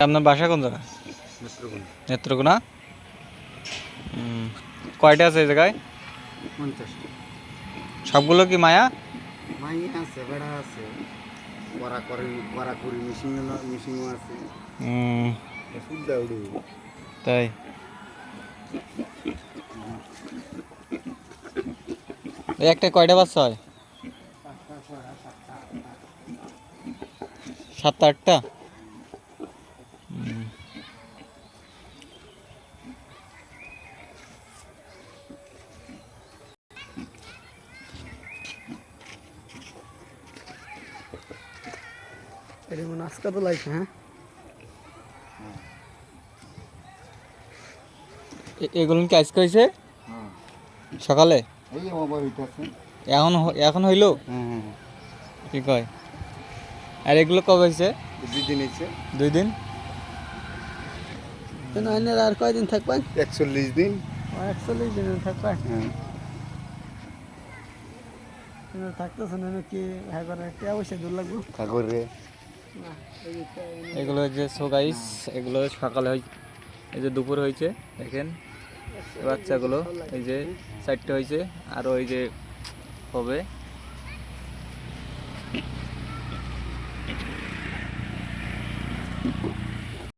আপনার বাসা কোন জায়গায়? নেত্রকোনা। নেত্রকোনা। কয়টা আছে এই জায়গায়? 50টা। সবগুলো কি মায়া? মাই আছে, বেড়া আছে, করি মিশিংও আছে। সুদ্দা উড়ে। তাই এই একটা কয়টা বাচ্চা হয়? 7টা 8টা। এরকম আজকে তো লাগছে। হ্যাঁ, এগুলো কি আজকে হয়েছে? সকালে এই মোবাইল হইতেছে। এখন এখন হইলো? হ্যাঁ, কি কয়? আর এগুলো কবে হয়েছে? 2 দিন হয়েছে। 2 দিন। আর কয়দিন থাকবেন? 41 দিন। 41 দিন থাকবেন। হ্যাঁ, থাকতেছেন কি হ্যাঁ করে কে অবশ্যই দূর লাগবে ঠাকুরে। এগুলো যে সো গাইস, এগুলো সকালে এই যে দুপুর হয়েছে দেখেন বাচ্চাগুলো, এই যে 4টে হয়েছে আর ওই যে হবে